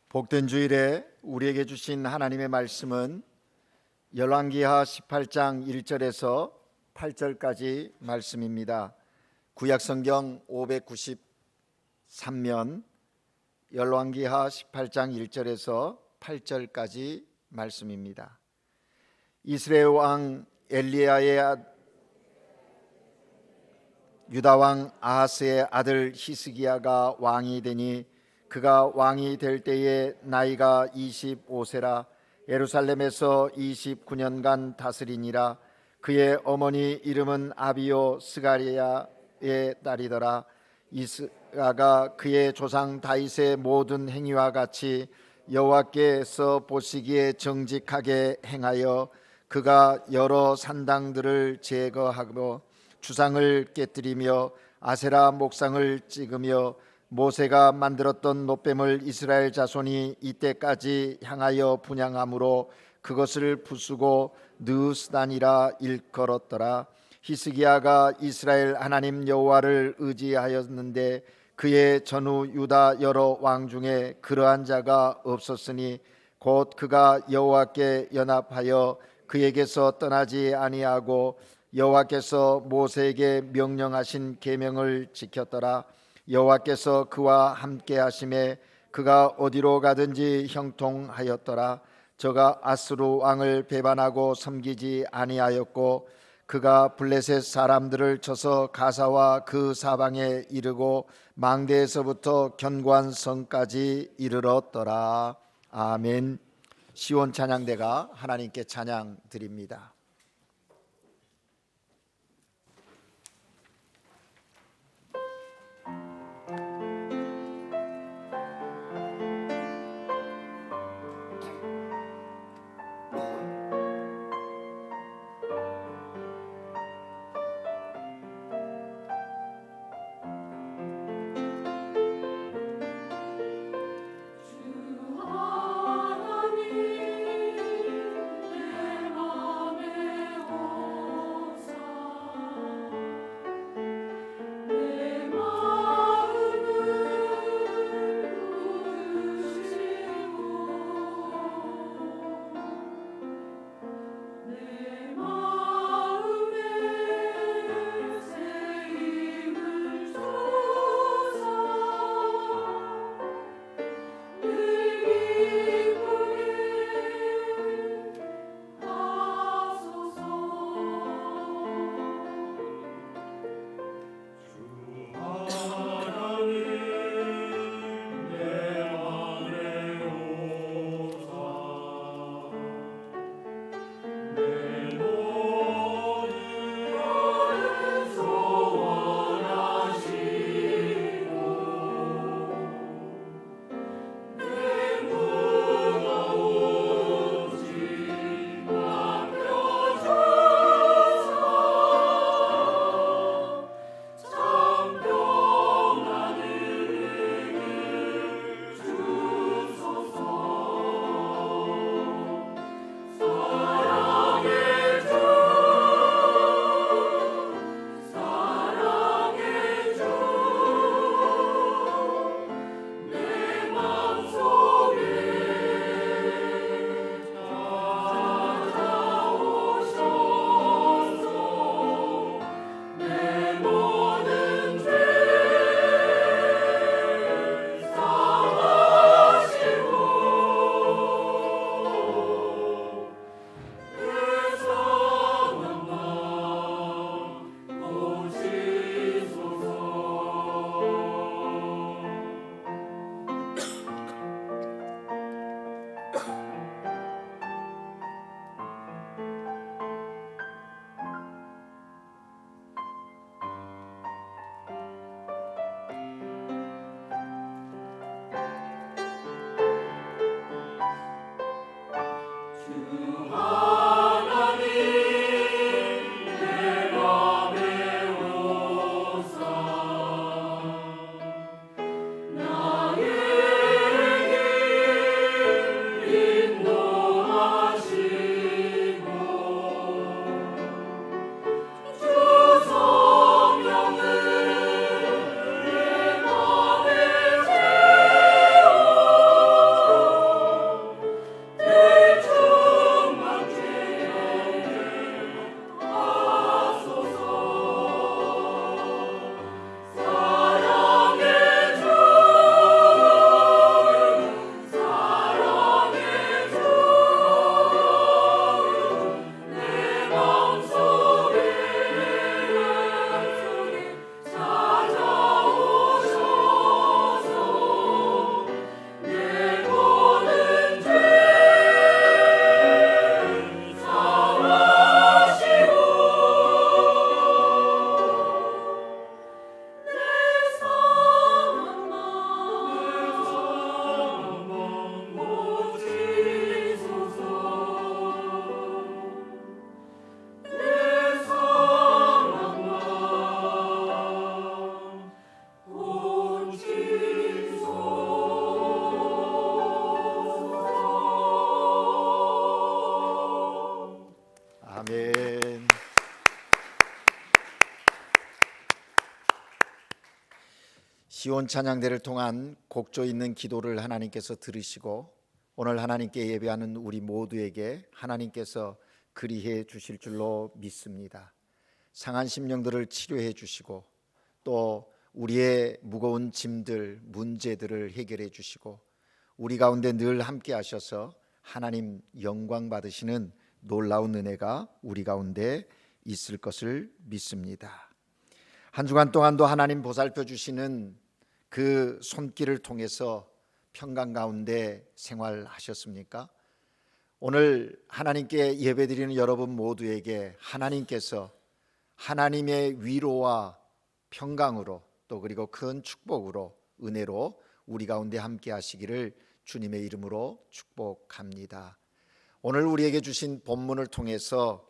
복된 주일에 우리에게 주신 하나님의 말씀은 열왕기하 18장 1절에서 8절까지 말씀입니다. 구약성경 593면 열왕기하 18장 1절에서 8절까지 말씀입니다. 이스라엘 왕 엘리야의 유다 왕 아하스의 아들 히스기야가 왕이 되니 그가 왕이 될 때에 나이가 25세라 예루살렘에서 29년간 다스리니라. 그의 어머니 이름은 아비요 스가랴의 딸이더라. 이스라가 그의 조상 다윗의 모든 행위와 같이 여호와께서 보시기에 정직하게 행하여 그가 여러 산당들을 제거하고 주상을 깨뜨리며 아세라 목상을 찍으며 모세가 만들었던 놋뱀을 이스라엘 자손이 이때까지 향하여 분향함으로 그것을 부수고 느스단이라 일컬었더라. 히스기야가 이스라엘 하나님 여호와를 의지하였는데 그의 전후 유다 여러 왕 중에 그러한 자가 없었으니 곧 그가 여호와께 연합하여 그에게서 떠나지 아니하고 여호와께서 모세에게 명령하신 계명을 지켰더라. 여호와께서 그와 함께 하심에 그가 어디로 가든지 형통하였더라. 저가 아스루 왕을 배반하고 섬기지 아니하였고 그가 블레셋 사람들을 쳐서 가사와 그 사방에 이르고 망대에서부터 견고한 성까지 이르렀더라. 아멘. 시온 찬양대가 하나님께 찬양 드립니다. 하나님 내 맘에 시온 찬양대를 통한 곡조 있는 기도를 하나님께서 들으시고 오늘 하나님께 예배하는 우리 모두에게 하나님께서 그리해 주실 줄로 믿습니다. 상한 심령들을 치료해 주시고 또 우리의 무거운 짐들, 문제들을 해결해 주시고 우리 가운데 늘 함께 하셔서 하나님 영광 받으시는 놀라운 은혜가 우리 가운데 있을 것을 믿습니다. 한 주간 동안도 하나님 보살펴 주시는 그 손길을 통해서 평강 가운데 생활하셨습니까? 오늘 하나님께 예배드리는 여러분 모두에게 하나님께서 하나님의 위로와 평강으로 또 그리고 큰 축복으로 은혜로 우리 가운데 함께 하시기를 주님의 이름으로 축복합니다. 오늘 우리에게 주신 본문을 통해서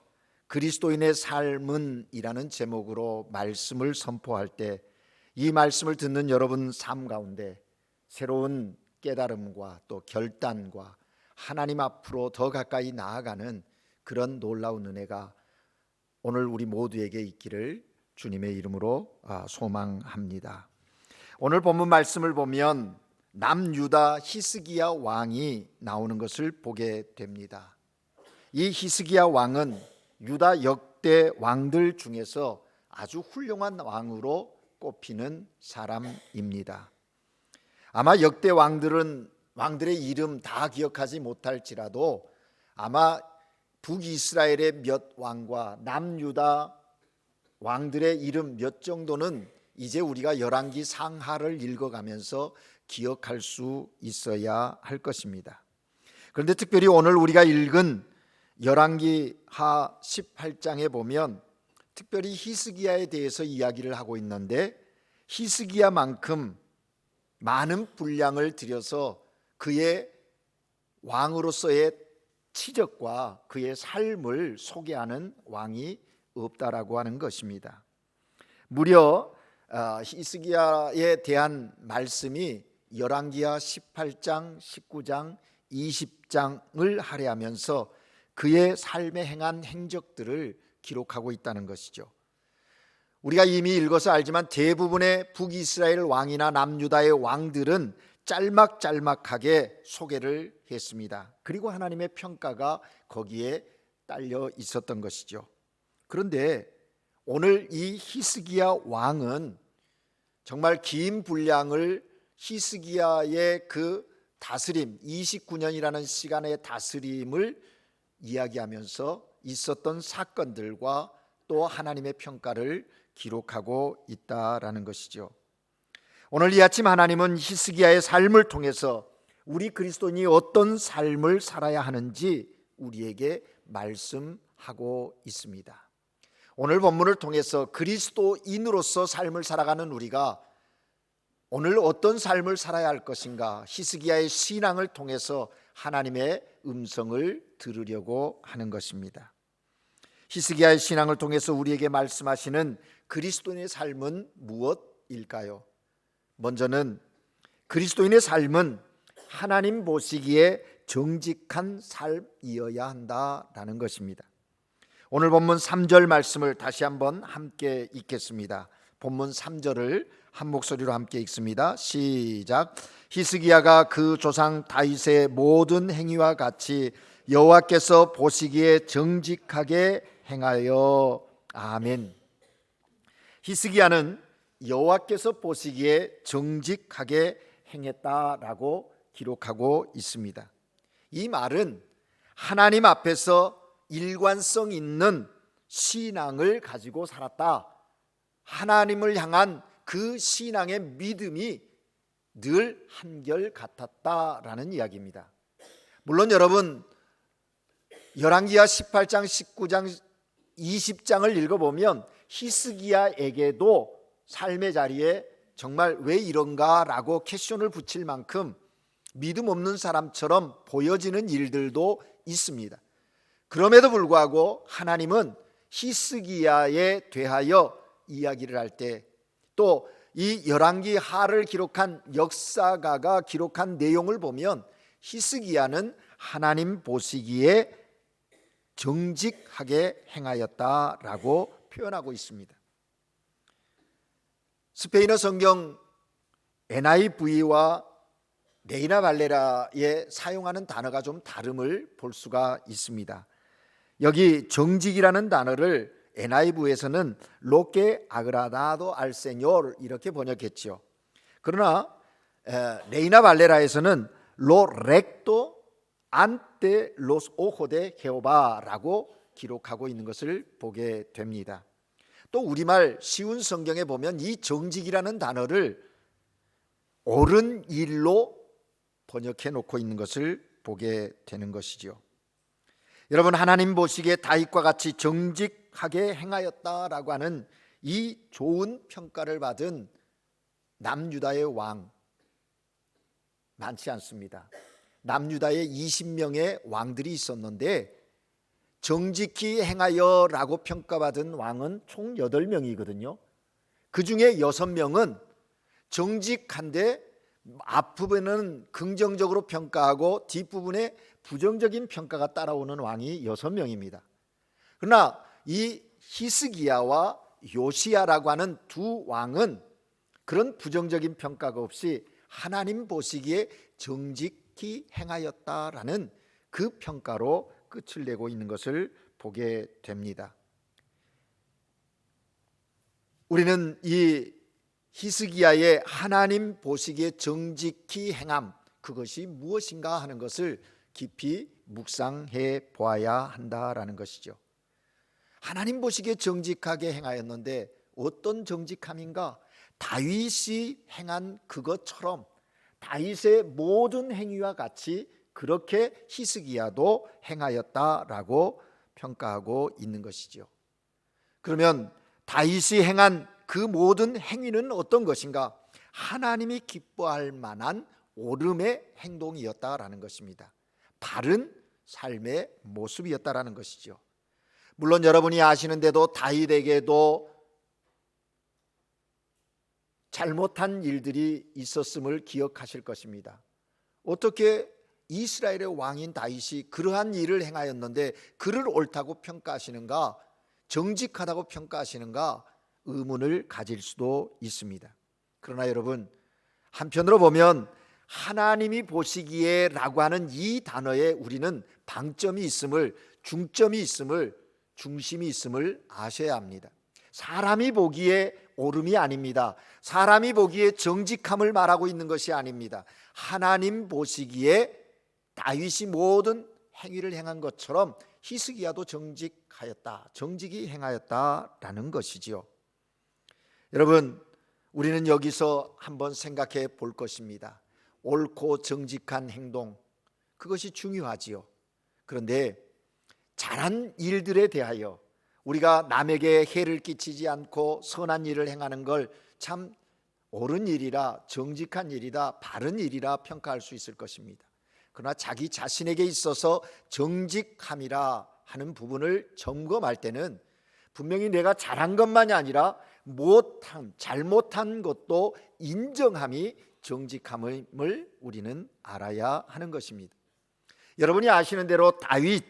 그리스도인의 삶은 이라는 제목으로 말씀을 선포할 때 이 말씀을 듣는 여러분 삶 가운데 새로운 깨달음과 또 결단과 하나님 앞으로 더 가까이 나아가는 그런 놀라운 은혜가 오늘 우리 모두에게 있기를 주님의 이름으로 소망합니다. 오늘 본문 말씀을 보면 남유다 히스기야 왕이 나오는 것을 보게 됩니다. 이 히스기야 왕은 유다 역대 왕들 중에서 아주 훌륭한 왕으로 꼽히는 사람입니다. 아마 역대 왕들의 이름 다 기억하지 못할지라도 아마 북이스라엘의 몇 왕과 남유다 왕들의 이름 몇 정도는 이제 우리가 열왕기 상하를 읽어가면서 기억할 수 있어야 할 것입니다. 그런데 특별히 오늘 우리가 읽은 열왕기 하 18장에 보면 특별히 히스기야에 대해서 이야기를 하고 있는데 히스기야만큼 많은 분량을 들여서 그의 왕으로서의 치적과 그의 삶을 소개하는 왕이 없다라고 하는 것입니다. 무려 히스기야에 대한 말씀이 열왕기하 18장, 19장, 20장을 할애하면서 그의 삶에 행한 행적들을 기록하고 있다는 것이죠. 우리가 이미 읽어서 알지만 대부분의 북이스라엘 왕이나 남유다의 왕들은 짤막짤막하게 소개를 했습니다. 그리고 하나님의 평가가 거기에 딸려 있었던 것이죠. 그런데 오늘 이 히스기야 왕은 정말 긴 분량을 히스기야의 그 다스림 29년이라는 시간의 다스림을 이야기하면서 있었던 사건들과 또 하나님의 평가를 기록하고 있다라는 것이죠. 오늘 이 아침 하나님은 히스기야의 삶을 통해서 우리 그리스도인이 어떤 삶을 살아야 하는지 우리에게 말씀하고 있습니다. 오늘 본문을 통해서 그리스도인으로서 삶을 살아가는 우리가 오늘 어떤 삶을 살아야 할 것인가, 히스기야의 신앙을 통해서 하나님의 음성을 들으려고 하는 것입니다. 히스기야의 신앙을 통해서 우리에게 말씀하시는 그리스도인의 삶은 무엇일까요? 먼저는 그리스도인의 삶은 하나님 보시기에 정직한 삶이어야 한다라는 것입니다. 오늘 본문 3절 말씀을 다시 한번 함께 읽겠습니다. 본문 3절을 한 목소리로 함께 읽습니다. 시작. 히스기야가 그 조상 다윗의 모든 행위와 같이 여호와께서 보시기에 정직하게 행하여. 아멘. 히스기야는 여호와께서 보시기에 정직하게 행했다라고 기록하고 있습니다. 이 말은 하나님 앞에서 일관성 있는 신앙을 가지고 살았다. 하나님을 향한 그 신앙의 믿음이 늘 한결같았다라는 이야기입니다. 물론 여러분 열왕기하 18장, 19장, 20장을 읽어보면 히스기야에게도 삶의 자리에 정말 왜 이런가라고 퀘션을 붙일 만큼 믿음 없는 사람처럼 보여지는 일들도 있습니다. 그럼에도 불구하고 하나님은 히스기야에 대하여 이야기를 할 때 또 이 열왕기 하를 기록한 역사가가 기록한 내용을 보면 히스기야는 하나님 보시기에 정직하게 행하였다라고 표현하고 있습니다. 스페인어 성경 NIV와 레이나 발레라에 사용하는 단어가 좀 다름을 볼 수가 있습니다. 여기 정직이라는 단어를 NIV에서는 로케 아그라다도 알 세뇨르 이렇게 번역했죠. 그러나 레이나 발레라에서는 로 렉도 안테 로스 오호 데 헤오바라고 기록하고 있는 것을 보게 됩니다. 또 우리말 쉬운 성경에 보면 이 정직이라는 단어를 옳은 일로 번역해 놓고 있는 것을 보게 되는 것이죠. 여러분, 하나님 보시기에 다윗과 같이 정직하게 행하였다라고 하는 이 좋은 평가를 받은 남유다의 왕 많지 않습니다. 남유다에 20명의 왕들이 있었는데 정직히 행하여라고 평가받은 왕은 총 8명이거든요. 그 중에 6명은 정직한데 앞부분은 긍정적으로 평가하고 뒷부분에 부정적인 평가가 따라오는 왕이 6명입니다. 그러나 이 히스기야와 요시야라고 하는 두 왕은 그런 부정적인 평가가 없이 하나님 보시기에 정직히 행하였다라는 그 평가로 끝을 내고 있는 것을 보게 됩니다. 우리는 이 히스기야의 하나님 보시기에 정직히 행함, 그것이 무엇인가 하는 것을 깊이 묵상해 보아야 한다라는 것이죠. 하나님 보시기에 정직하게 행하였는데 어떤 정직함인가? 다윗이 행한 그것처럼 다윗의 모든 행위와 같이 그렇게 히스기야도 행하였다라고 평가하고 있는 것이죠. 그러면 다윗이 행한 그 모든 행위는 어떤 것인가? 하나님이 기뻐할 만한 옳음의 행동이었다라는 것입니다. 바른 삶의 모습이었다라는 것이죠. 물론 여러분이 아시는데도 다윗에게도 잘못한 일들이 있었음을 기억하실 것입니다. 어떻게 이스라엘의 왕인 다윗이 그러한 일을 행하였는데 그를 옳다고 평가하시는가, 정직하다고 평가하시는가 의문을 가질 수도 있습니다. 그러나 여러분, 한편으로 보면 하나님이 보시기에 라고 하는 이 단어에 우리는 방점이 있음을, 중점이 있음을, 중심이 있음을 아셔야 합니다. 사람이 보기에 옳음이 아닙니다. 사람이 보기에 정직함을 말하고 있는 것이 아닙니다. 하나님 보시기에 다윗이 모든 행위를 행한 것처럼 히스기야도 정직하였다, 정직히 행하였다라는 것이지요. 여러분, 우리는 여기서 한번 생각해 볼 것입니다. 옳고 정직한 행동, 그것이 중요하지요. 그런데 잘한 일들에 대하여 우리가 남에게 해를 끼치지 않고 선한 일을 행하는 걸 참 옳은 일이라, 정직한 일이다, 바른 일이라 평가할 수 있을 것입니다. 그러나 자기 자신에게 있어서 정직함이라 하는 부분을 점검할 때는 분명히 내가 잘한 것만이 아니라 못한, 잘못한 것도 인정함이 정직함을 우리는 알아야 하는 것입니다. 여러분이 아시는 대로 다윗,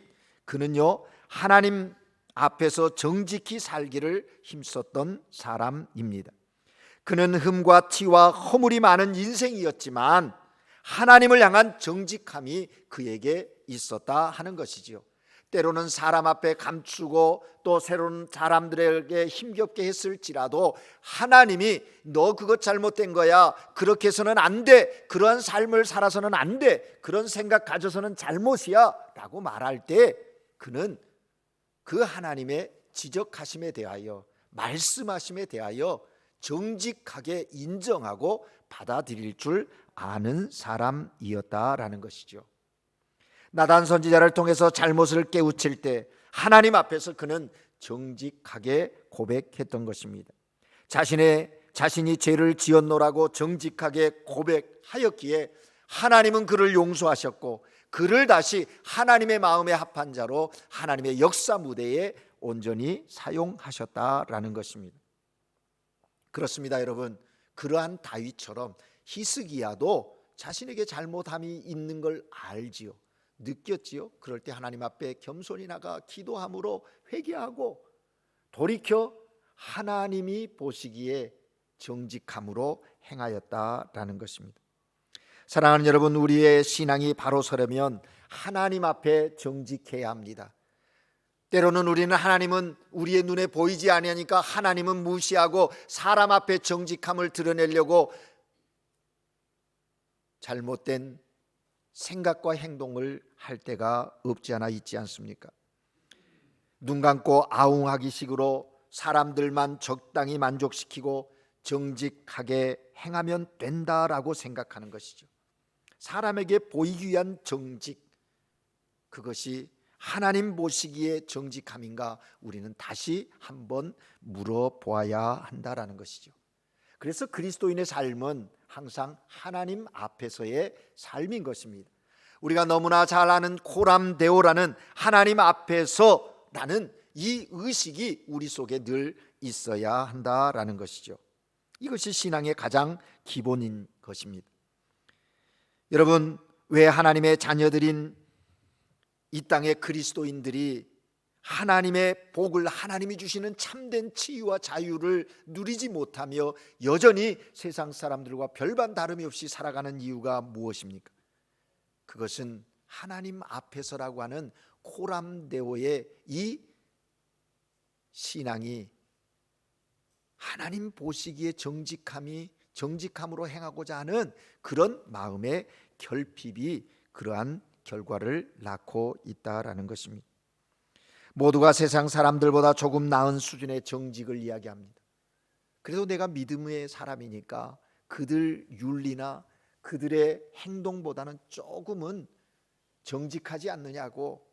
그는요 하나님 앞에서 정직히 살기를 힘썼던 사람입니다. 그는 흠과 티와 허물이 많은 인생이었지만 하나님을 향한 정직함이 그에게 있었다 하는 것이지요. 때로는 사람 앞에 감추고 또 새로운 사람들에게 힘겹게 했을지라도 하나님이 너 그것 잘못된 거야, 그렇게 해서는 안 돼, 그러한 삶을 살아서는 안 돼, 그런 생각 가져서는 잘못이야 라고 말할 때 그는 그 하나님의 지적하심에 대하여, 말씀하심에 대하여 정직하게 인정하고 받아들일 줄 아는 사람이었다라는 것이죠. 나단 선지자를 통해서 잘못을 깨우칠 때 하나님 앞에서 그는 정직하게 고백했던 것입니다. 자신이 죄를 지었노라고 정직하게 고백하였기에 하나님은 그를 용서하셨고 그를 다시 하나님의 마음에 합한 자로 하나님의 역사 무대에 온전히 사용하셨다라는 것입니다. 그렇습니다, 여러분. 그러한 다윗처럼 히스기야도 자신에게 잘못함이 있는 걸 알지요, 느꼈지요. 그럴 때 하나님 앞에 겸손히 나가 기도함으로 회개하고 돌이켜 하나님이 보시기에 정직함으로 행하였다라는 것입니다. 사랑하는 여러분, 우리의 신앙이 바로 서려면 하나님 앞에 정직해야 합니다. 때로는 우리는 하나님은 우리의 눈에 보이지 아니하니까 하나님은 무시하고 사람 앞에 정직함을 드러내려고 잘못된 생각과 행동을 할 때가 없지 않아 있지 않습니까? 눈 감고 아웅하기 식으로 사람들만 적당히 만족시키고 정직하게 행하면 된다라고 생각하는 것이죠. 사람에게 보이기 위한 정직, 그것이 하나님 보시기에 정직함인가, 우리는 다시 한번 물어보아야 한다라는 것이죠. 그래서 그리스도인의 삶은 항상 하나님 앞에서의 삶인 것입니다. 우리가 너무나 잘 아는 코람데오라는 하나님 앞에서라는 이 의식이 우리 속에 늘 있어야 한다라는 것이죠. 이것이 신앙의 가장 기본인 것입니다. 여러분, 왜 하나님의 자녀들인 이 땅의 그리스도인들이 하나님의 복을, 하나님이 주시는 참된 치유와 자유를 누리지 못하며 여전히 세상 사람들과 별반 다름이 없이 살아가는 이유가 무엇입니까? 그것은 하나님 앞에서라고 하는 코람데오의 이 신앙이 하나님 보시기에 정직함으로 행하고자 하는 그런 마음의 결핍이 그러한 결과를 낳고 있다라는 것입니다. 모두가 세상 사람들보다 조금 나은 수준의 정직을 이야기합니다. 그래도 내가 믿음의 사람이니까 그들 윤리나 그들의 행동보다는 조금은 정직하지 않느냐고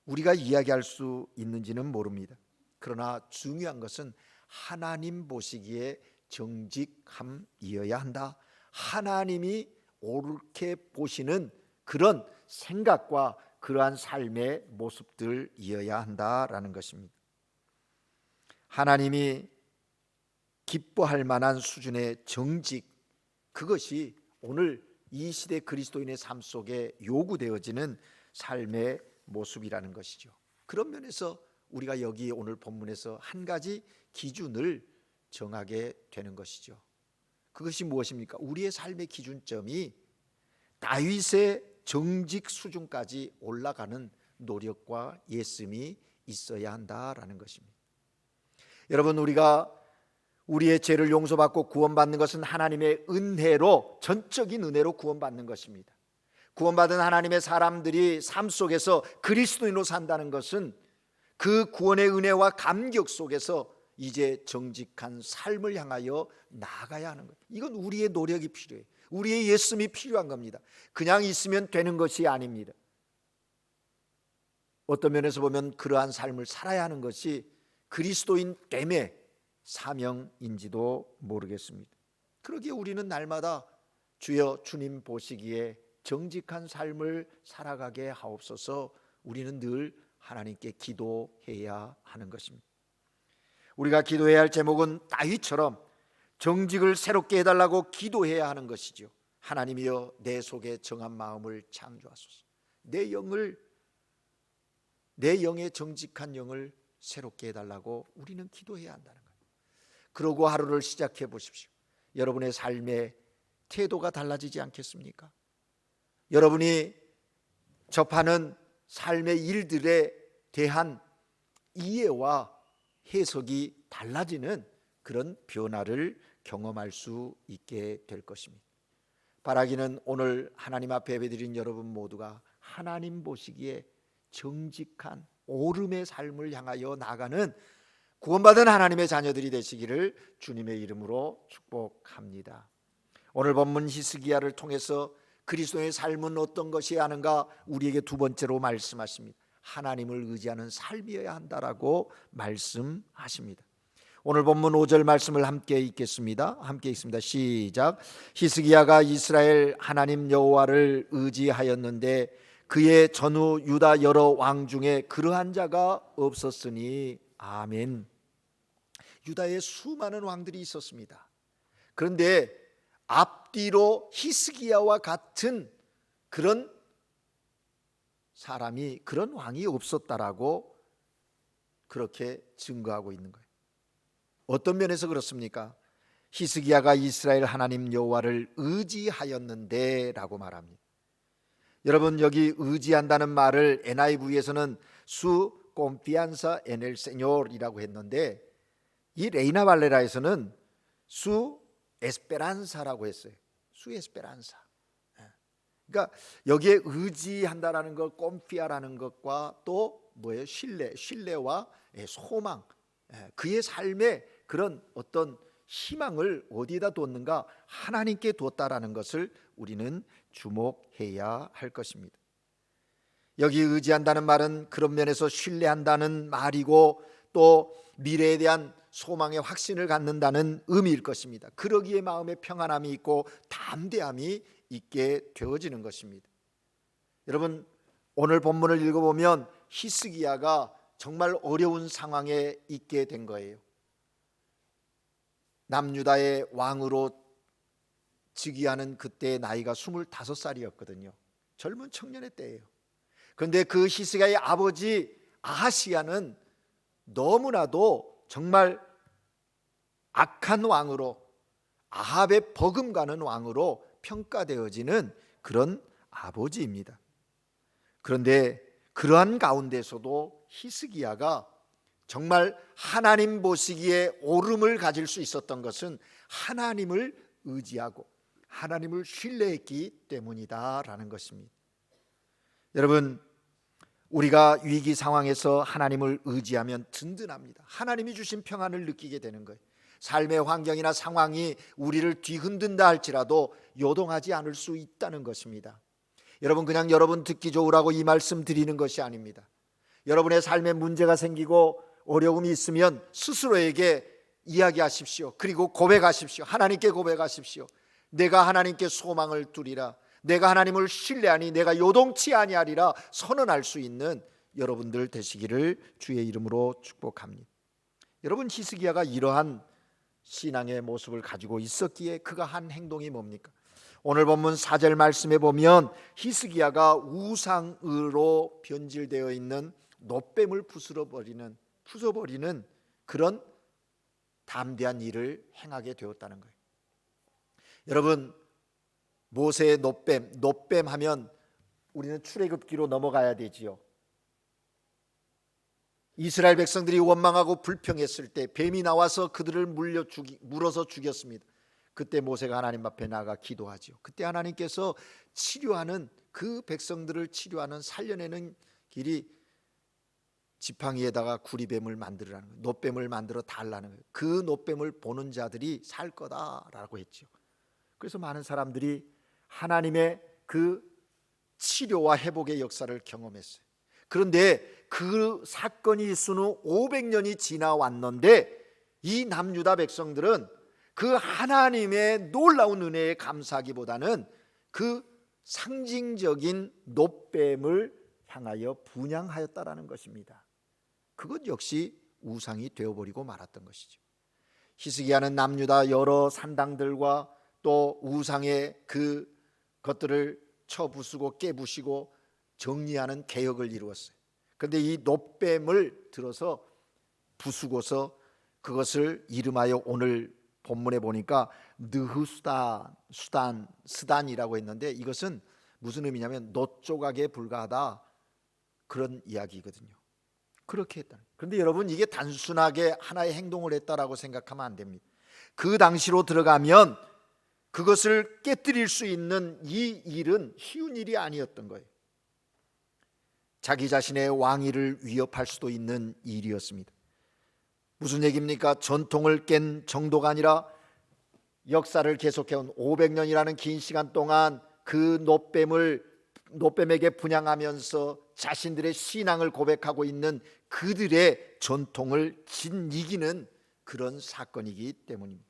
우리가 이야기할 수 있는지는 모릅니다. 그러나 중요한 것은 하나님 보시기에 정직함이어야 한다. 하나님이 옳게 보시는 그런 생각과 그러한 삶의 모습들이어야 한다라는 것입니다. 하나님이 기뻐할 만한 수준의 정직, 그것이 오늘 이 시대 그리스도인의 삶 속에 요구되어지는 삶의 모습이라는 것이죠. 그런 면에서 우리가 여기 오늘 본문에서 한 가지 기준을 정하게 되는 것이죠. 그것이 무엇입니까? 우리의 삶의 기준점이 다윗의 정직 수준까지 올라가는 노력과 예씀이 있어야 한다라는 것입니다. 여러분, 우리가 우리의 죄를 용서받고 구원받는 것은 하나님의 은혜로, 전적인 은혜로 구원받는 것입니다. 구원받은 하나님의 사람들이 삶 속에서 그리스도인으로 산다는 것은 그 구원의 은혜와 감격 속에서 이제 정직한 삶을 향하여 나아가야 하는 것. 이건 우리의 노력이 필요해요. 우리의 예씀이 필요한 겁니다. 그냥 있으면 되는 것이 아닙니다. 어떤 면에서 보면 그러한 삶을 살아야 하는 것이 그리스도인 됨의 사명인지도 모르겠습니다. 그러기에 우리는 날마다 주여 주님 보시기에 정직한 삶을 살아가게 하옵소서, 우리는 늘 하나님께 기도해야 하는 것입니다. 우리가 기도해야 할 제목은 다윗처럼 정직을 새롭게 해달라고 기도해야 하는 것이죠. 하나님이여 내 속에 정한 마음을 창조하소서. 내 영의 정직한 영을 새롭게 해달라고 우리는 기도해야 한다는 거예요. 그러고 하루를 시작해 보십시오. 여러분의 삶의 태도가 달라지지 않겠습니까? 여러분이 접하는 삶의 일들에 대한 이해와 해석이 달라지는 그런 변화를 경험할 수 있게 될 것입니다. 바라기는 오늘 하나님 앞에 예배드린 여러분 모두가 하나님 보시기에 정직한 오름의 삶을 향하여 나가는 구원받은 하나님의 자녀들이 되시기를 주님의 이름으로 축복합니다. 오늘 본문 히스기야를 통해서 그리스도의 삶은 어떤 것이어야 하는가 우리에게 두 번째로 말씀하십니다. 하나님을 의지하는 삶이어야 한다라고 말씀하십니다. 오늘 본문 5절 말씀을 함께 읽겠습니다. 함께 읽습니다. 시작. 히스기야가 이스라엘 하나님 여호와를 의지하였는데 그의 전후 유다 여러 왕 중에 그러한 자가 없었으니. 아멘. 유다에 수많은 왕들이 있었습니다. 그런데 앞뒤로 히스기야와 같은 그런 사람이, 그런 왕이 없었다라고 그렇게 증거하고 있는 거예요. 어떤 면에서 그렇습니까? 히스기야가 이스라엘 하나님 여호와를 의지하였는데 라고 말합니다. 여러분, 여기 의지한다는 말을 NIV에서는 수 confianza en el Señor이라고 했는데 이 레이나 발레라에서는 수 에스페란사라고 했어요. 수 에스페란사. 그러니까 여기에 의지한다라는 것, 꼼피아라는 것과 또 뭐예요? 신뢰와 소망, 그의 삶에 그런 어떤 희망을 어디에다 뒀는가? 하나님께 뒀다라는 것을 우리는 주목해야 할 것입니다. 여기 의지한다는 말은 그런 면에서 신뢰한다는 말이고 또 미래에 대한 소망의 확신을 갖는다는 의미일 것입니다. 그러기에 마음에 평안함이 있고 담대함이 있게 되어지는 것입니다. 여러분, 오늘 본문을 읽어보면 히스기야가 정말 어려운 상황에 있게 된 거예요. 남유다의 왕으로 즉위하는 그때의 나이가 25살이었거든요. 젊은 청년의 때예요. 그런데 그 히스기야의 아버지 아하시야는 너무나도 정말 악한 왕으로, 아합의 버금가는 왕으로 평가되어지는 그런 아버지입니다. 그런데 그러한 가운데서도 히스기야가 정말 하나님 보시기에 옳음을 가질 수 있었던 것은 하나님을 의지하고 하나님을 신뢰했기 때문이다라는 것입니다. 여러분, 우리가 위기 상황에서 하나님을 의지하면 든든합니다. 하나님이 주신 평안을 느끼게 되는 거예요. 삶의 환경이나 상황이 우리를 뒤흔든다 할지라도 요동하지 않을 수 있다는 것입니다. 여러분, 그냥 여러분 듣기 좋으라고 이 말씀 드리는 것이 아닙니다. 여러분의 삶에 문제가 생기고 어려움이 있으면 스스로에게 이야기하십시오. 그리고 고백하십시오. 하나님께 고백하십시오. 내가 하나님께 소망을 두리라. 내가 하나님을 신뢰하니 내가 요동치 아니하리라 선언할 수 있는 여러분들 되시기를 주의 이름으로 축복합니다. 여러분, 히스기야가 이러한 신앙의 모습을 가지고 있었기에 그가 한 행동이 뭡니까? 오늘 본문 4절 말씀에 보면 히스기야가 우상으로 변질되어 있는 놋뱀을 부숴버리는 그런 담대한 일을 행하게 되었다는 거예요. 여러분, 모세의 놋뱀 하면 우리는 출애굽기로 넘어가야 되지요. 이스라엘 백성들이 원망하고 불평했을 때 뱀이 나와서 그들을 물어서 죽였습니다. 그때 모세가 하나님 앞에 나가 기도하지요. 그때 하나님께서 치료하는, 그 백성들을 치료하는, 살려내는 길이 지팡이에다가 구리뱀을 만들라는 거예요. 놋뱀을 만들어 달라는 거예요. 그 놋뱀을 보는 자들이 살 거다라고 했죠. 그래서 많은 사람들이 하나님의 그 치료와 회복의 역사를 경험했어요. 그런데 그 사건이 있은 후 500년이 지나왔는데 이 남유다 백성들은 그 하나님의 놀라운 은혜에 감사하기보다는 그 상징적인 놋뱀을 향하여 분향하였다라는 것입니다. 그것 역시 우상이 되어버리고 말았던 것이죠. 히스기야는 남유다 여러 산당들과 또 우상의 그 것들을 쳐부수고 깨부시고 정리하는 개혁을 이루었어요. 그런데 이 놋뱀을 들어서 부수고서 그것을 이름하여 오늘 본문에 보니까 스단이라고 했는데 이것은 무슨 의미냐면 놋 조각에 불과하다, 그런 이야기거든요. 그렇게 했다. 그런데 여러분, 이게 단순하게 하나의 행동을 했다라고 생각하면 안 됩니다. 그 당시로 들어가면 그것을 깨뜨릴 수 있는 이 일은 쉬운 일이 아니었던 거예요. 자기 자신의 왕위를 위협할 수도 있는 일이었습니다. 무슨 얘기입니까? 전통을 깬 정도가 아니라 역사를 계속해온 500년이라는 긴 시간 동안 그 놋뱀에게 분향하면서 자신들의 신앙을 고백하고 있는 그들의 전통을 짓이기는 그런 사건이기 때문입니다.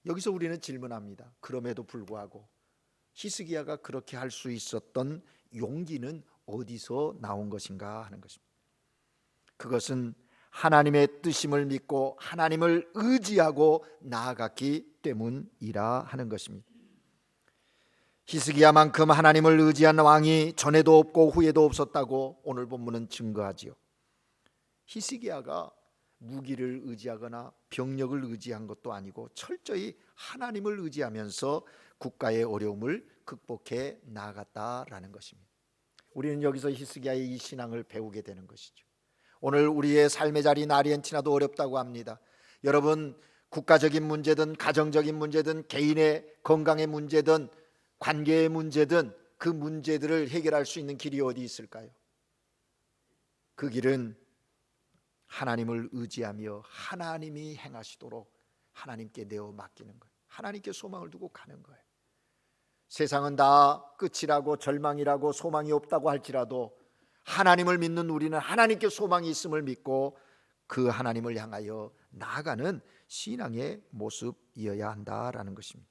여기서 우리는 질문합니다. 그럼에도 불구하고 히스기야가 그렇게 할 수 있었던 용기는 어디서 나온 것인가 하는 것입니다. 그것은 하나님의 뜻임을 믿고 하나님을 의지하고 나아갔기 때문이라 하는 것입니다. 히스기야만큼 하나님을 의지한 왕이 전에도 없고 후에도 없었다고 오늘 본문은 증거하지요. 히스기야가 무기를 의지하거나 병력을 의지한 것도 아니고 철저히 하나님을 의지하면서 국가의 어려움을 극복해 나아갔다라는 것입니다. 우리는 여기서 히스기야의 이 신앙을 배우게 되는 것이죠. 오늘 우리의 삶의 자리인 아르헨티나도 어렵다고 합니다. 여러분, 국가적인 문제든 가정적인 문제든 개인의 건강의 문제든 관계의 문제든 그 문제들을 해결할 수 있는 길이 어디 있을까요? 그 길은 하나님을 의지하며 하나님이 행하시도록 하나님께 내어 맡기는 거예요. 하나님께 소망을 두고 가는 거예요. 세상은 다 끝이라고 절망이라고 소망이 없다고 할지라도 하나님을 믿는 우리는 하나님께 소망이 있음을 믿고 그 하나님을 향하여 나아가는 신앙의 모습이어야 한다라는 것입니다.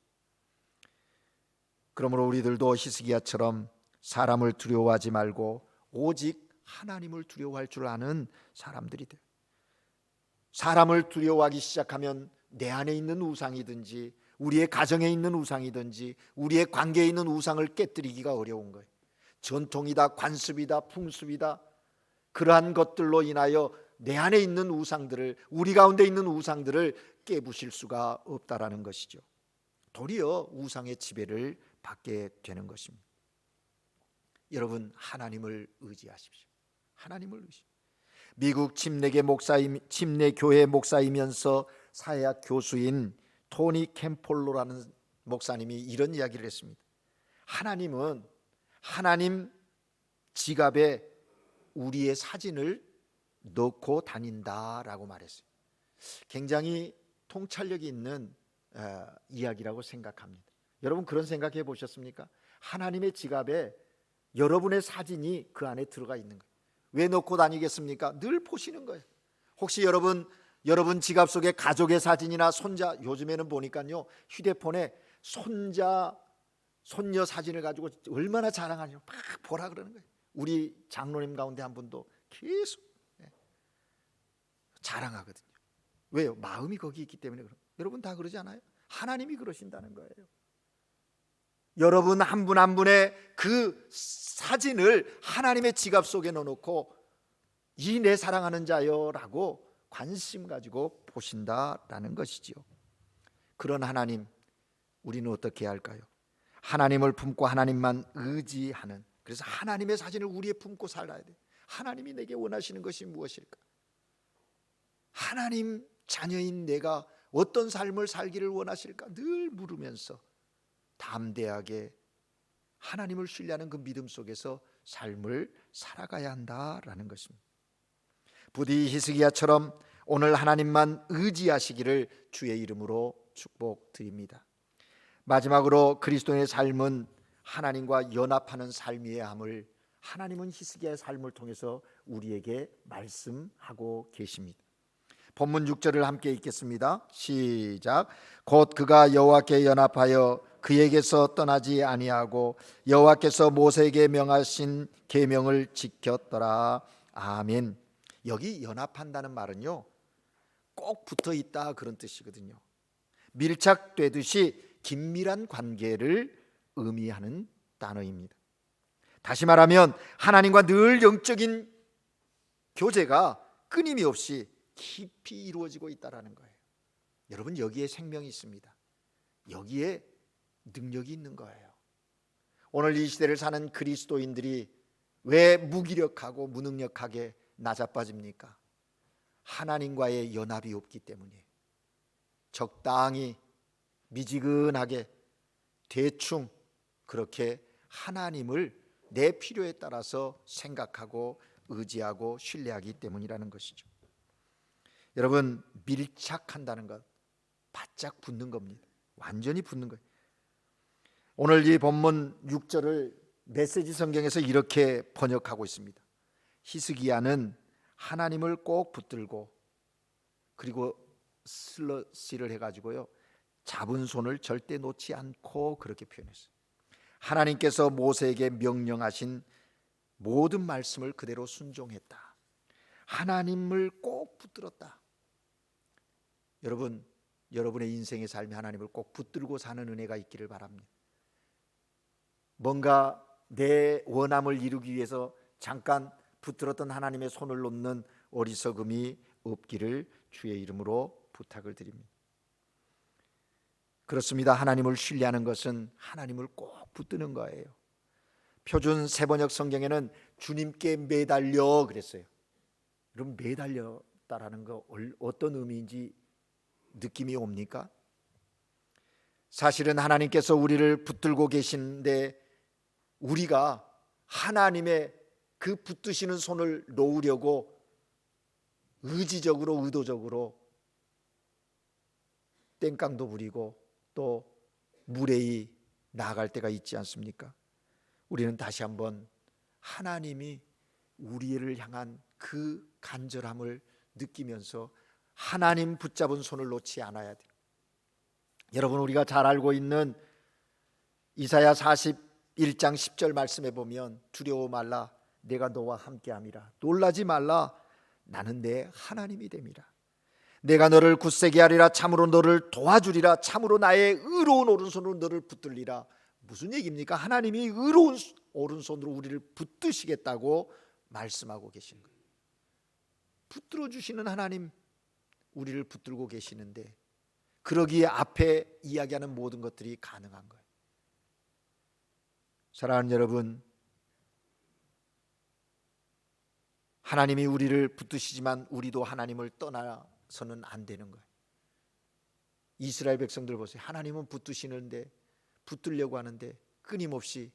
그러므로 우리들도 히스기야처럼 사람을 두려워하지 말고 오직 하나님을 두려워할 줄 아는 사람들이 돼요. 사람을 두려워하기 시작하면 내 안에 있는 우상이든지 우리의 가정에 있는 우상이든지 우리의 관계에 있는 우상을 깨뜨리기가 어려운 거예요. 전통이다, 관습이다, 풍습이다, 그러한 것들로 인하여 내 안에 있는 우상들을, 우리 가운데 있는 우상들을 깨부실 수가 없다라는 것이죠. 도리어 우상의 지배를 받게 되는 것입니다. 여러분, 하나님을 의지하십시오. 하나님을 의지. 미국 침례교회 목사이면서 사회학 교수인 토니 캠폴로라는 목사님이 이런 이야기를 했습니다. 하나님은 하나님 지갑에 우리의 사진을 넣고 다닌다라고 말했어요. 굉장히 통찰력이 있는 이야기라고 생각합니다. 여러분, 그런 생각해 보셨습니까? 하나님의 지갑에 여러분의 사진이 그 안에 들어가 있는 거예요. 왜 넣고 다니겠습니까? 늘 보시는 거예요. 혹시 여러분 지갑 속에 가족의 사진이나 손자, 요즘에는 보니까요 휴대폰에 손자 손녀 사진을 가지고 얼마나 자랑하냐 막 보라 그러는 거예요. 우리 장로님 가운데 한 분도 계속 자랑하거든요. 왜요? 마음이 거기 있기 때문에. 여러분 다 그러지 않아요? 하나님이 그러신다는 거예요. 여러분 한 분 한 분의 그 사진을 하나님의 지갑 속에 넣어놓고 이 내 사랑하는 자요 라고 관심 가지고 보신다라는 것이지요. 그런 하나님, 우리는 어떻게 해야 할까요? 하나님을 품고 하나님만 의지하는, 그래서 하나님의 사진을 우리에 품고 살아야 돼요. 하나님이 내게 원하시는 것이 무엇일까? 하나님 자녀인 내가 어떤 삶을 살기를 원하실까? 늘 물으면서 담대하게 하나님을 신뢰하는 그 믿음 속에서 삶을 살아가야 한다라는 것입니다. 부디 히스기야처럼 오늘 하나님만 의지하시기를 주의 이름으로 축복드립니다. 마지막으로 그리스도의 삶은 하나님과 연합하는 삶이어야 함을 하나님은 히스기야의 삶을 통해서 우리에게 말씀하고 계십니다. 본문 6절을 함께 읽겠습니다. 시작. 곧 그가 여호와께 연합하여 그에게서 떠나지 아니하고 여호와께서 모세에게 명하신 계명을 지켰더라. 아멘. 여기 연합한다는 말은요 꼭 붙어 있다 그런 뜻이거든요. 밀착되듯이 긴밀한 관계를 의미하는 단어입니다. 다시 말하면 하나님과 늘 영적인 교제가 끊임이 없이 깊이 이루어지고 있다는 거예요. 여러분, 여기에 생명이 있습니다. 여기에 능력이 있는 거예요. 오늘 이 시대를 사는 그리스도인들이 왜 무기력하고 무능력하게 나자빠집니까? 하나님과의 연합이 없기 때문이에요. 적당히 미지근하게 대충 그렇게 하나님을 내 필요에 따라서 생각하고 의지하고 신뢰하기 때문이라는 것이죠. 여러분, 밀착한다는 것 바짝 붙는 겁니다. 완전히 붙는 거예요. 오늘 이 본문 6절을 메시지 성경에서 이렇게 번역하고 있습니다. 히스기야는 하나님을 꼭 붙들고 그리고 슬러시를 해가지고요 잡은 손을 절대 놓지 않고 그렇게 표현했어요. 하나님께서 모세에게 명령하신 모든 말씀을 그대로 순종했다. 하나님을 꼭 붙들었다. 여러분, 여러분의 인생의 삶에 하나님을 꼭 붙들고 사는 은혜가 있기를 바랍니다. 뭔가 내 원함을 이루기 위해서 잠깐 붙들었던 하나님의 손을 놓는 어리석음이 없기를 주의 이름으로 부탁을 드립니다. 그렇습니다. 하나님을 신뢰하는 것은 하나님을 꼭 붙드는 거예요. 표준 세번역 성경에는 주님께 매달려 그랬어요. 여러분, 매달렸다라는 거 어떤 의미인지 느낌이 옵니까? 사실은 하나님께서 우리를 붙들고 계신데 우리가 하나님의 그 붙드시는 손을 놓으려고 의지적으로 의도적으로 땡깡도 부리고 또 무례히 나아갈 때가 있지 않습니까? 우리는 다시 한번 하나님이 우리를 향한 그 간절함을 느끼면서 하나님 붙잡은 손을 놓지 않아야 돼요. 여러분, 우리가 잘 알고 있는 이사야 41장 10절 말씀에 보면 두려워 말라 내가 너와 함께함이라 놀라지 말라 나는 내 하나님이 됨이라 내가 너를 굳세게 하리라 참으로 너를 도와주리라 참으로 나의 의로운 오른손으로 너를 붙들리라. 무슨 얘기입니까? 하나님이 의로운 오른손으로 우리를 붙드시겠다고 말씀하고 계신 거예요. 붙들어 주시는 하나님, 우리를 붙들고 계시는데 그러기에 앞에 이야기하는 모든 것들이 가능한 거예요. 사랑하는 여러분, 하나님이 우리를 붙드시지만 우리도 하나님을 떠나서는 안 되는 거예요. 이스라엘 백성들 보세요. 하나님은 붙드시는데 붙들려고 하는데 끊임없이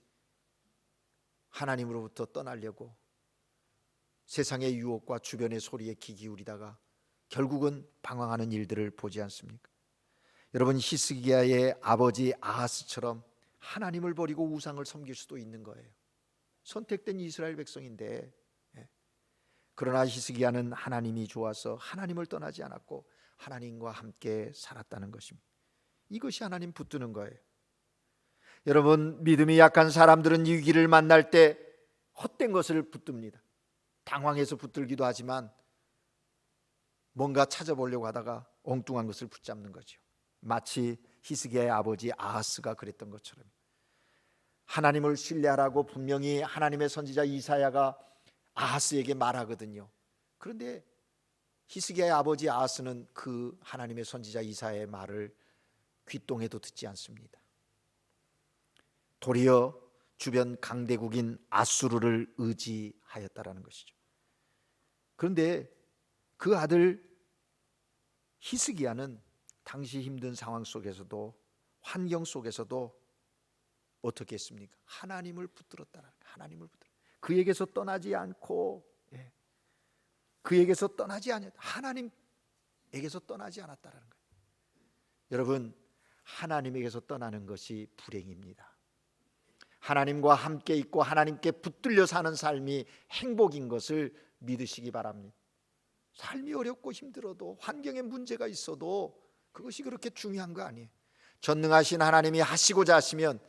하나님으로부터 떠나려고 세상의 유혹과 주변의 소리에 귀 기울이다가 결국은 방황하는 일들을 보지 않습니까? 여러분, 히스기야의 아버지 아하스처럼 하나님을 버리고 우상을 섬길 수도 있는 거예요. 선택된 이스라엘 백성인데, 그러나 히스기야는 하나님이 좋아서 하나님을 떠나지 않았고 하나님과 함께 살았다는 것입니다. 이것이 하나님 붙드는 거예요. 여러분, 믿음이 약한 사람들은 위기를 만날 때 헛된 것을 붙듭니다. 당황해서 붙들기도 하지만 뭔가 찾아보려고 하다가 엉뚱한 것을 붙잡는 거죠. 마치 히스기야의 아버지 아하스가 그랬던 것처럼 하나님을 신뢰하라고 분명히 하나님의 선지자 이사야가 아하스에게 말하거든요. 그런데 히스기야의 아버지 아하스는 그 하나님의 선지자 이사야의 말을 귓동에도 듣지 않습니다. 도리어 주변 강대국인 아수르를 의지하였다라는 것이죠. 그런데 그 아들 히스기야는 당시 힘든 상황 속에서도 환경 속에서도 어떻게 했습니까? 하나님을 붙들었다라는 거예요. 하나님을 붙들어. 그에게서 떠나지 않고, 그에게서 떠나지 않았. 하나님에게서 떠나지 않았다라는 거예요. 여러분, 하나님에게서 떠나는 것이 불행입니다. 하나님과 함께 있고 하나님께 붙들려 사는 삶이 행복인 것을 믿으시기 바랍니다. 삶이 어렵고 힘들어도 환경에 문제가 있어도 그것이 그렇게 중요한 거 아니에요. 전능하신 하나님이 하시고자 하시면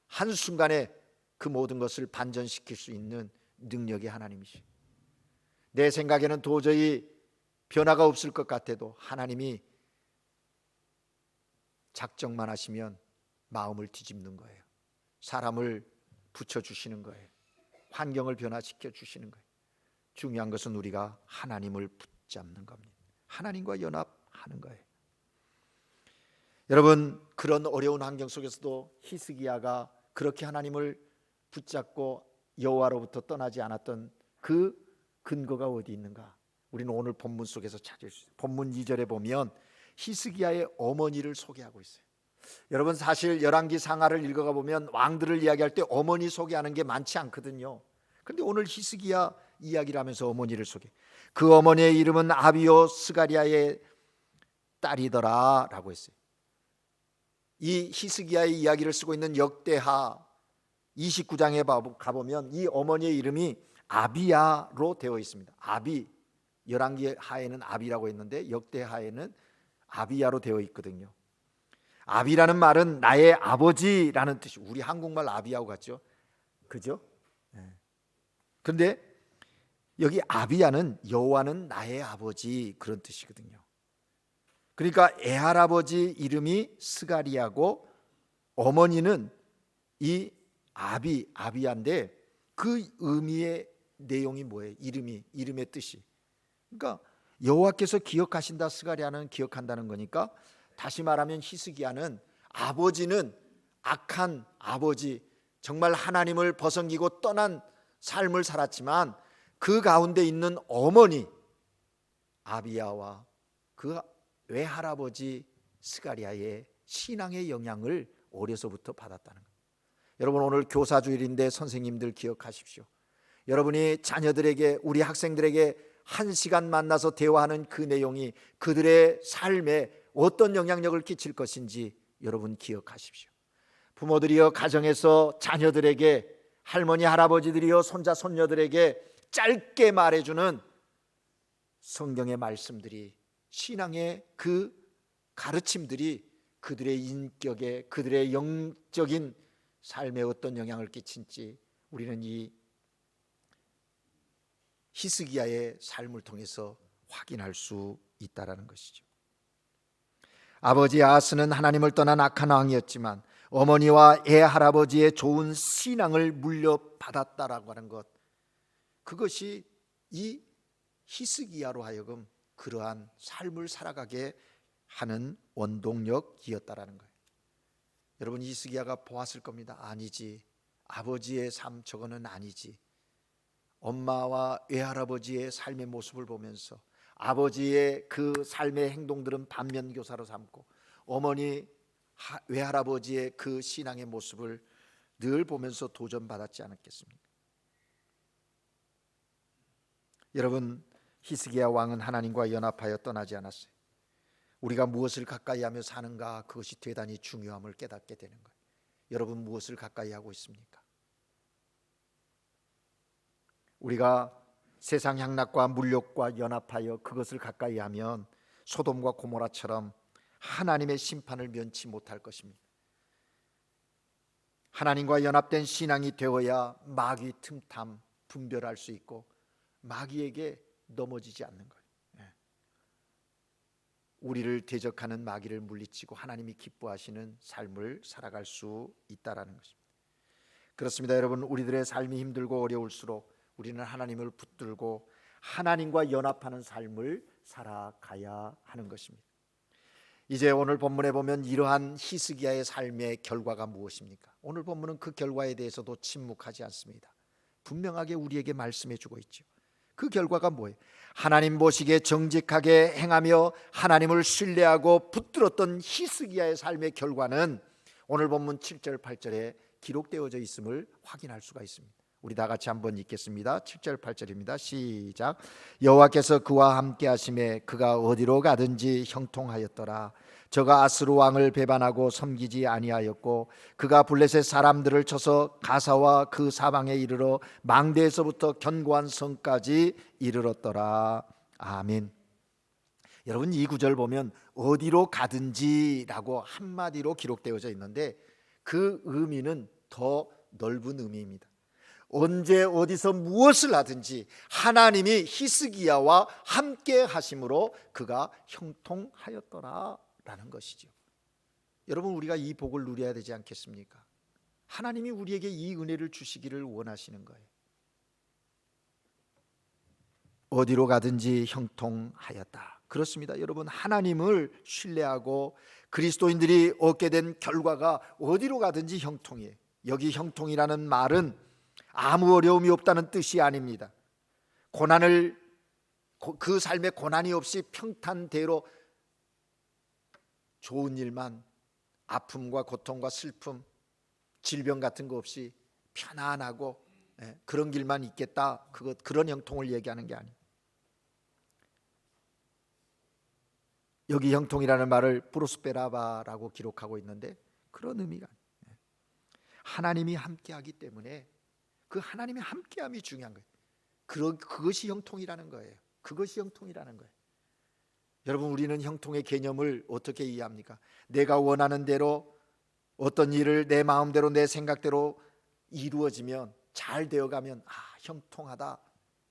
한순간에 그 모든 것을 반전시킬 수 있는 능력의 하나님이시. 내 생각에는 도저히 변화가 없을 것 같아도 하나님이 작정만 하시면 마음을 뒤집는 거예요. 사람을 붙여주시는 거예요. 환경을 변화시켜 주시는 거예요. 중요한 것은 우리가 하나님을 붙잡는 겁니다. 하나님과 연합하는 거예요. 여러분, 그런 어려운 환경 속에서도 히스기야가 그렇게 하나님을 붙잡고 여호와로부터 떠나지 않았던 그 근거가 어디 있는가? 우리는 오늘 본문 속에서 찾을 수 있어요. 본문 2절에 보면 히스기야의 어머니를 소개하고 있어요. 여러분, 사실 열왕기 상하를 읽어가 보면 왕들을 이야기할 때 어머니 소개하는 게 많지 않거든요. 그런데 오늘 히스기야 이야기를 하면서 어머니를 소개. 그 어머니의 이름은 아비요 스가리아의 딸이더라 라고 했어요. 이 히스기야의 이야기를 쓰고 있는 역대하 29장에 가보면 이 어머니의 이름이 아비야로 되어 있습니다. 아비, 열왕기 하에는 아비라고 했는데 역대하에는 아비야로 되어 있거든요. 아비라는 말은 나의 아버지라는 뜻이, 우리 한국말 아비하고 같죠? 그죠? 그런데 여기 아비야는 여호와는 나의 아버지 그런 뜻이거든요. 그러니까 애할아버지 이름이 스가리아고 어머니는 이 아비야인데 그 의미의 내용이 뭐예요? 이름의 뜻이. 그러니까 여호와께서 기억하신다. 스가랴는 기억한다는 거니까, 다시 말하면 히스기야는, 아버지는 악한 아버지, 정말 하나님을 벗어기고 떠난 삶을 살았지만 그 가운데 있는 어머니 아비야와 그 외할아버지 스가랴의 신앙의 영향을 어려서부터 받았다는 거예요. 여러분, 오늘 교사주일인데 선생님들 기억하십시오. 여러분이 자녀들에게, 우리 학생들에게 1시간 만나서 대화하는 그 내용이 그들의 삶에 어떤 영향력을 끼칠 것인지 여러분 기억하십시오. 부모들이여 가정에서 자녀들에게, 할머니 할아버지들이여 손자 손녀들에게 짧게 말해주는 성경의 말씀들이, 신앙의 그 가르침들이 그들의 인격에, 그들의 영적인 삶에 어떤 영향을 끼친지 우리는 이 히스기야의 삶을 통해서 확인할 수 있다라는 것이죠. 아버지 아하스는 하나님을 떠난 악한 왕이었지만 어머니와 애 할아버지의 좋은 신앙을 물려받았다라고 하는 것, 그것이 이 히스기야로 하여금 그러한 삶을 살아가게 하는 원동력이었다라는 거예요. 여러분, 히스기야가 보았을 겁니다. 아니지, 아버지의 삶 저거는 아니지. 엄마와 외할아버지의 삶의 모습을 보면서 아버지의 그 삶의 행동들은 반면교사로 삼고 어머니 외할아버지의 그 신앙의 모습을 늘 보면서 도전받았지 않았겠습니까? 여러분, 히스기야 왕은 하나님과 연합하여 떠나지 않았어요. 우리가 무엇을 가까이 하며 사는가, 그것이 대단히 중요함을 깨닫게 되는 거예요. 여러분, 무엇을 가까이 하고 있습니까? 우리가 세상 향락과 물욕과 연합하여 그것을 가까이 하면 소돔과 고모라처럼 하나님의 심판을 면치 못할 것입니다. 하나님과 연합된 신앙이 되어야 마귀 틈탐 분별할 수 있고 마귀에게 넘어지지 않는 거예요. 우리를 대적하는 마귀를 물리치고 하나님이 기뻐하시는 삶을 살아갈 수 있다라는 것입니다. 그렇습니다. 여러분, 우리들의 삶이 힘들고 어려울수록 우리는 하나님을 붙들고 하나님과 연합하는 삶을 살아가야 하는 것입니다. 이제 오늘 본문에 보면 이러한 히스기야의 삶의 결과가 무엇입니까? 오늘 본문은 그 결과에 대해서도 침묵하지 않습니다. 분명하게 우리에게 말씀해 주고 있죠. 그 결과가 뭐예요? 하나님 보시기에 정직하게 행하며 하나님을 신뢰하고 붙들었던 히스기야의 삶의 결과는 오늘 본문 7절 8절에 기록되어져 있음을 확인할 수가 있습니다. 우리 다 같이 한번 읽겠습니다. 7절 8절입니다. 시작. 여호와께서 그와 함께 하심에 그가 어디로 가든지 형통하였더라. 저가 아스루 왕을 배반하고 섬기지 아니하였고 그가 블레셋 사람들을 쳐서 가사와 그 사방에 이르러 망대에서부터 견고한 성까지 이르렀더라. 아멘. 여러분, 이 구절 보면 어디로 가든지라고 한마디로 기록되어져 있는데 그 의미는 더 넓은 의미입니다. 언제 어디서 무엇을 하든지 하나님이 히스기야와 함께 하심으로 그가 형통하였더라 라는 것이죠. 여러분, 우리가 이 복을 누려야 되지 않겠습니까? 하나님이 우리에게 이 은혜를 주시기를 원하시는 거예요. 어디로 가든지 형통하였다. 그렇습니다. 여러분, 하나님을 신뢰하고 그리스도인들이 얻게 된 결과가 어디로 가든지 형통이에요. 여기 형통이라는 말은 아무 어려움이 없다는 뜻이 아닙니다. 고난을, 그 삶에 고난이 없이 평탄대로 좋은 일만, 아픔과 고통과 슬픔, 질병 같은 거 없이 편안하고 그런 길만 있겠다, 그런 형통을 얘기하는 게 아니에요. 여기 형통이라는 말을 프로스페라바라고 기록하고 있는데 그런 의미가 아니에요. 하나님이 함께하기 때문에 그 하나님의 함께함이 중요한 거예요. 그것이 형통이라는 거예요. 그것이 형통이라는 거예요. 여러분, 우리는 형통의 개념을 어떻게 이해합니까? 내가 원하는 대로 어떤 일을 내 마음대로 내 생각대로 이루어지면, 잘 되어가면 형통하다,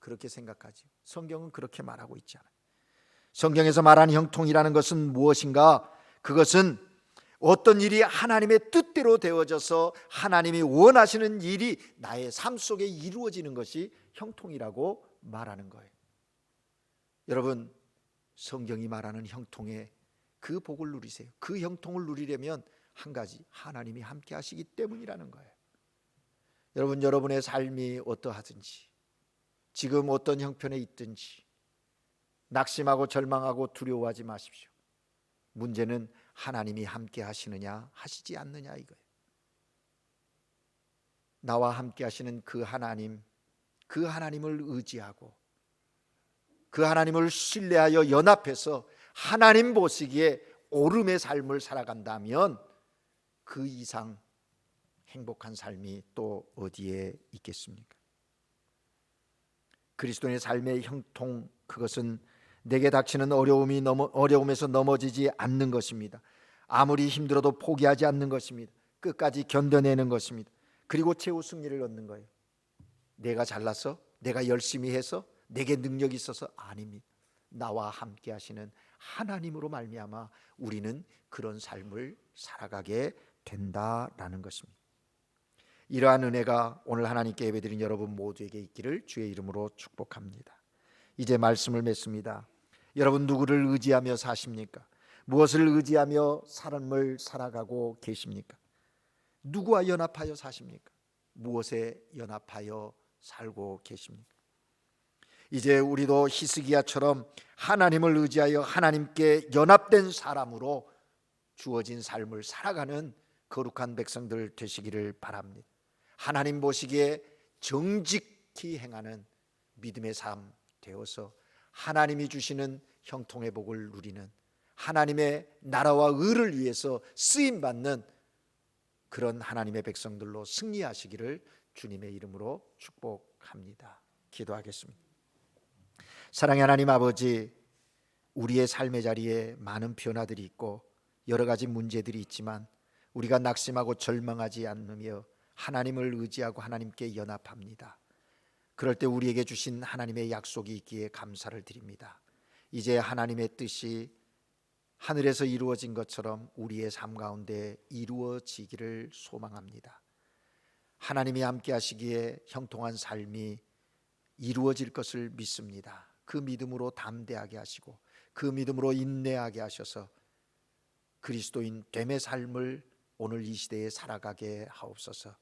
그렇게 생각하지. 성경은 그렇게 말하고 있지 않아요. 성경에서 말하는 형통이라는 것은 무엇인가? 그것은 어떤 일이 하나님의 뜻대로 되어져서 하나님이 원하시는 일이 나의 삶 속에 이루어지는 것이 형통이라고 말하는 거예요. 여러분, 성경이 말하는 형통의 그 복을 누리세요. 그 형통을 누리려면 한 가지, 하나님이 함께 하시기 때문이라는 거예요. 여러분, 여러분의 삶이 어떠하든지, 지금 어떤 형편에 있든지 낙심하고 절망하고 두려워하지 마십시오. 문제는 하나님이 함께 하시느냐 하시지 않느냐 이거예요. 나와 함께 하시는 그 하나님, 그 하나님을 의지하고 그 하나님을 신뢰하여 연합해서 하나님 보시기에 오름의 삶을 살아간다면 그 이상 행복한 삶이 또 어디에 있겠습니까? 그리스도인의 삶의 형통, 그것은 내게 닥치는 어려움에서 넘어지지 않는 것입니다. 아무리 힘들어도 포기하지 않는 것입니다. 끝까지 견뎌내는 것입니다. 그리고 최후 승리를 얻는 거예요. 내가 잘나서, 내가 열심히 해서, 내게 능력이 있어서 아닙니다. 나와 함께 하시는 하나님으로 말미암아 우리는 그런 삶을 살아가게 된다라는 것입니다. 이러한 은혜가 오늘 하나님께 예배드린 여러분 모두에게 있기를 주의 이름으로 축복합니다. 이제 말씀을 맺습니다. 여러분, 누구를 의지하며 사십니까? 무엇을 의지하며 삶을 살아가고 계십니까? 누구와 연합하여 사십니까? 무엇에 연합하여 살고 계십니까? 이제 우리도 히스기야처럼 하나님을 의지하여 하나님께 연합된 사람으로 주어진 삶을 살아가는 거룩한 백성들 되시기를 바랍니다. 하나님 보시기에 정직히 행하는 믿음의 삶 되어서 하나님이 주시는 형통의 복을 누리는, 하나님의 나라와 의를 위해서 쓰임받는 그런 하나님의 백성들로 승리하시기를 주님의 이름으로 축복합니다. 기도하겠습니다. 사랑의 하나님 아버지, 우리의 삶의 자리에 많은 변화들이 있고 여러 가지 문제들이 있지만 우리가 낙심하고 절망하지 않으며 하나님을 의지하고 하나님께 연합합니다. 그럴 때 우리에게 주신 하나님의 약속이 있기에 감사를 드립니다. 이제 하나님의 뜻이 하늘에서 이루어진 것처럼 우리의 삶 가운데 이루어지기를 소망합니다. 하나님이 함께 하시기에 형통한 삶이 이루어질 것을 믿습니다. 그 믿음으로 담대하게 하시고 그 믿음으로 인내하게 하셔서 그리스도인 됨의 삶을 오늘 이 시대에 살아가게 하옵소서.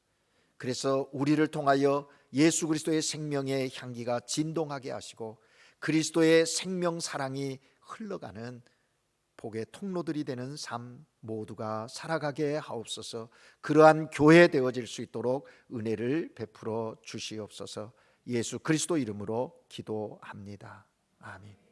그래서 우리를 통하여 예수 그리스도의 생명의 향기가 진동하게 하시고 그리스도의 생명 사랑이 흘러가는 복의 통로들이 되는 삶 모두가 살아가게 하옵소서. 그러한 교회 되어질 수 있도록 은혜를 베풀어 주시옵소서. 예수 그리스도 이름으로 기도합니다. 아멘.